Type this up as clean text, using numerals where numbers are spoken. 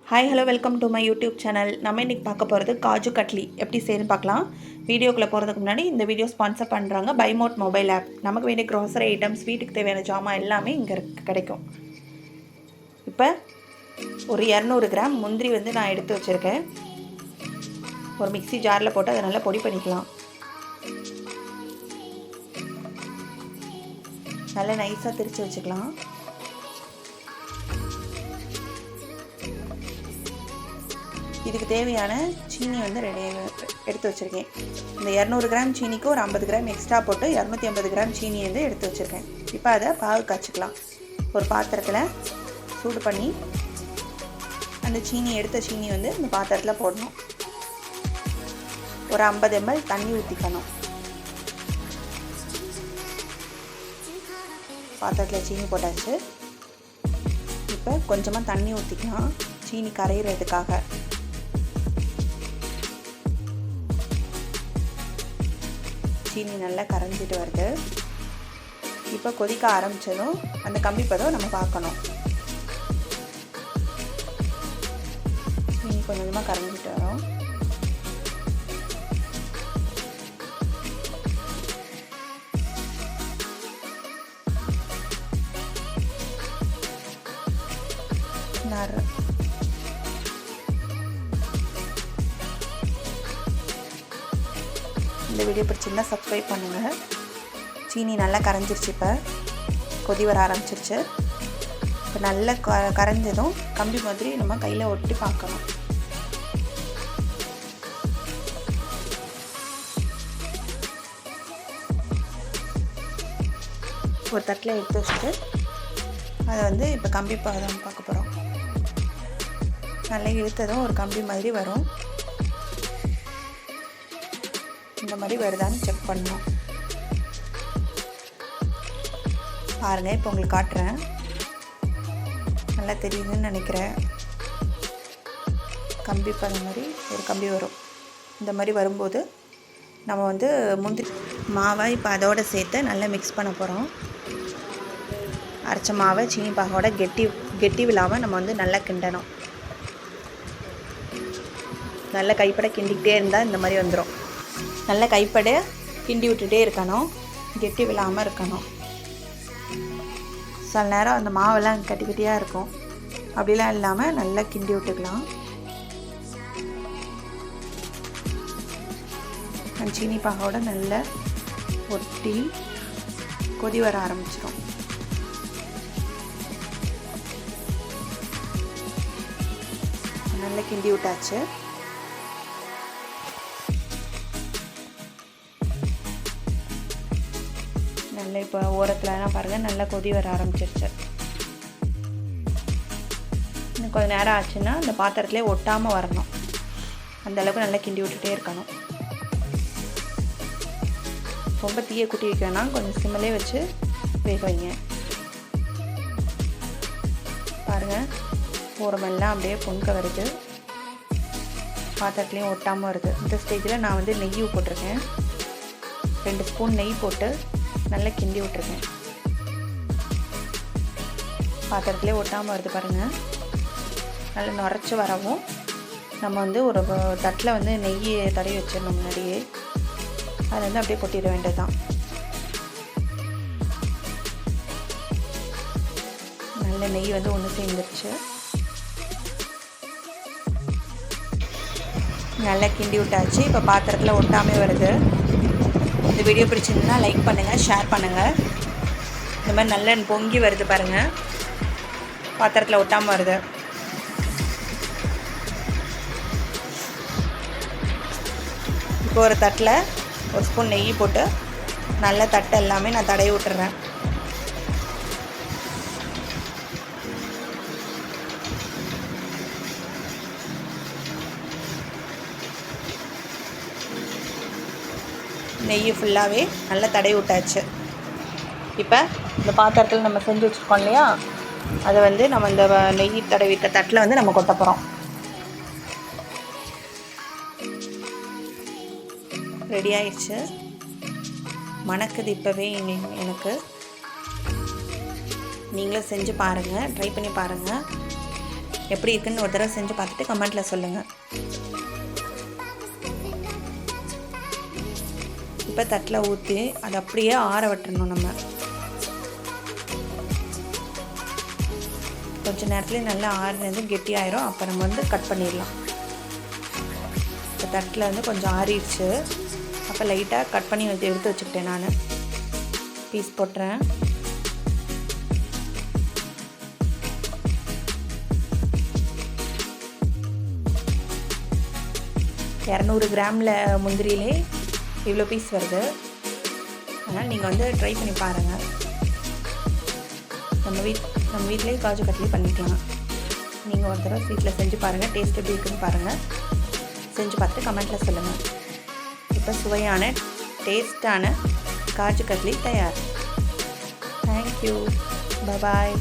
Hi hello welcome to my YouTube channel. நம்ம இன்றைக்கி பார்க்க போகிறது காஜு கட்லி எப்படி செய்யணும்னு பார்க்கலாம். வீடியோக்குள்ளே போகிறதுக்கு முன்னாடி இந்த வீடியோ ஸ்பான்சர் பண்ணுறாங்க பைமோட் மொபைல் ஆப். நமக்கு வேண்டிய க்ரோசரி ஐட்டம்ஸ், வீட்டுக்கு தேவையான ஜாமான் எல்லாமே இங்கே கிடைக்கும். இப்போ ஒரு 200 கிராம் முந்திரி நான் எடுத்து வச்சுருக்கேன். ஒரு மிக்சி ஜாரில் போட்டு அதை நல்லா பொடி பண்ணிக்கலாம். நல்லா நைஸாக திரித்து வச்சுக்கலாம். இதுக்கு தேவையான சீனி ரெடியாக எடுத்து வச்சுருக்கேன். இந்த 200 கிராம் சீனிக்கு ஒரு 50 கிராம் எக்ஸ்ட்ரா போட்டு 250 கிராம் சீனி எடுத்து வச்சுருக்கேன். இப்போ அதை பாகு காய்ச்சிக்கலாம். ஒரு பாத்திரத்தில் சூடு பண்ணி அந்த எடுத்த சீனி இந்த பாத்திரத்தில் போடணும். ஒரு 50 ml தண்ணி ஊற்றிக்கணும். பாத்திரத்தில் சீனி போட்டாச்சு. இப்போ கொஞ்சமாக தண்ணி ஊற்றிக்கலாம் சீனி கரையிறதுக்காக. சீனி நல்லா கரைஞ்சிட்டு வருது. இப்போ கொதிக்க ஆரம்பிச்சதும் அந்த கம்பி பதம் நம்ம பார்க்கணும். சீனி கொஞ்சம் கொஞ்சமாக கரைஞ்சிட்டு வரும். இந்த வீடியோ பிடிச்சிருந்தா சப்ஸ்கிரைப் பண்ணுங்கள். சீனி நல்லா கரைஞ்சிருச்சு. இப்போ கொதி வர ஆரம்பிச்சிருச்சு. இப்போ நல்லா கரைஞ்சதும் கம்பி மாதிரி நம்ம கையில் ஒட்டி பார்க்கணும். ஒரு தட்டில் எடுத்து வச்சுட்டு அதை இப்போ கம்பி பாதம் பார்க்க போகிறோம். நல்லா இழுத்ததும் ஒரு கம்பி மாதிரி வரும். இந்த மாதிரி வருதான்னு செக் பண்ணணும். பாருங்கள், இப்போ உங்களுக்கு காட்டுறேன். நல்லா தெரியுதுன்னு நினைக்கிறேன். கம்பி பதம் மாதிரி ஒரு கம்பி வரும். இந்த மாதிரி வரும்போது நம்ம முந்திரி மாவை இப்போ அதோடு சேர்த்து நல்லா மிக்ஸ் பண்ண போகிறோம். அரைச்ச மாவை சீனி பாகோட கெட்டி விழாமல் நம்ம நல்லா கிண்டணும். நல்லா கைப்பட கிண்டிக்கிட்டே இருந்தால் இந்த மாதிரி வந்துடும். நல்லா கைப்பட கிண்டி விட்டுட்டே இருக்கணும். கெட்டி விழாமல் இருக்கணும். சில நேரம் அந்த மாவெல்லாம் கட்டி கட்டியாக இருக்கும். அப்படிலாம் இல்லாமல் நல்லா கிண்டி விட்டுக்கலாம். சீனி பாகோட நல்லா ஒட்டி கொதி வர ஆரம்பிச்சிடும். நல்லா கிண்டி விட்டாச்சு. நல்லா இப்போ ஓரத்துலலாம் பாருங்கள் நல்லா கொதி வர ஆரம்பிச்சிருச்சு. இன்னும் கொஞ்சம் நேரம் ஆச்சுன்னா அந்த பாத்திரத்துலேயே ஒட்டாமல் வரணும். அந்தளவுக்கு நல்லா கிண்டி விட்டுட்டே இருக்கணும். ரொம்ப தீயை குட்டி வைக்கணும்னா கொஞ்சம் சிம்மிலே வச்சு வேக வைங்க. பாருங்கள், ஓரமெல்லாம் அப்படியே பொங்க வருது. பாத்திரத்துலேயும் ஒட்டாமல் வருது. இந்த ஸ்டேஜில் நான் நெய் போட்டிருக்கேன். 2 ஸ்பூன் நெய் போட்டு நல்லா கிண்டி விட்டுருக்கேன். பாத்திரத்துலேயே ஒட்டாமல் வருது பாருங்கள். நல்லா நுரைச்சி வரவும் நம்ம ஒரு தட்டில் நெய் தடவி வச்சிடணும். முன்னாடியே அதை அப்படியே கொட்டிட வேண்டியது தான். நல்ல நெய் ஒன்று சேர்ந்துருச்சு. நல்லா கிண்டி விட்டாச்சு. இப்போ பாத்திரத்தில் ஒட்டாமல் வருது. இந்த வீடியோ பிடிச்சிருந்தா லைக் பண்ணுங்கள், ஷேர் பண்ணுங்கள். இந்த மாதிரி நல்லா பொங்கி வருது பாருங்கள். பாத்திரத்தில் ஒட்டாமல் வருது. இப்போ ஒரு தட்டில் 1 ஸ்பூன் நெய் போட்டு நல்ல தட்டை எல்லாமே நான் தடவி விட்டுறேன். நெய் ஃபுல்லாகவே நல்லா தடவி விட்டாச்சு. இப்போ இந்த பாத்திரத்தில் நம்ம செஞ்சு வச்சுருக்கோம் இல்லையா, அதை நம்ம இந்த நெய் தடவிட்ட தட்டில் நம்ம கொட்ட போகிறோம். ரெடி ஆயிடுச்சு. மணக்குது இப்போவே எனக்கு. நீங்களும் செஞ்சு பாருங்கள், ட்ரை பண்ணி பாருங்கள். எப்படி இருக்குன்னு ஒரு தடவை செஞ்சு பார்த்துட்டு கமெண்ட்டில் சொல்லுங்கள். இப்போ தட்டில் ஊற்றி அதை அப்படியே ஆற விட்டுறணும். நம்ம கொஞ்சம் நேரத்துலேயே நல்லா ஆறினது கெட்டியாயிரும். அப்போ நம்ம வந்து கட் பண்ணிடலாம். இப்போ தட்டில் வந்து கொஞ்சம் ஆறிடுச்சு. அப்போ லைட்டாக கட் பண்ணி எடுத்து வச்சுக்கிட்டேன். நான் பீஸ் போட்டுறேன். இரநூறு கிராமில் முந்திரியிலே இவ்வளோ பீஸ் வருது. அதனால் நீங்கள் வந்து ட்ரை பண்ணி பாருங்கள். நம்ம வீட்டிலேயே காஜு கட்லி பண்ணிக்கலாம். நீங்கள் ஒரு தடவை வீட்டில் செஞ்சு பாருங்கள். டேஸ்ட் எப்படி இருக்குன்னு பாருங்கள். செஞ்சு பார்த்து கமெண்ட்டில் சொல்லுங்கள். இப்போ சுவையான டேஸ்டான காஜு கட்லி தயார். தேங்க்யூ. பாய்.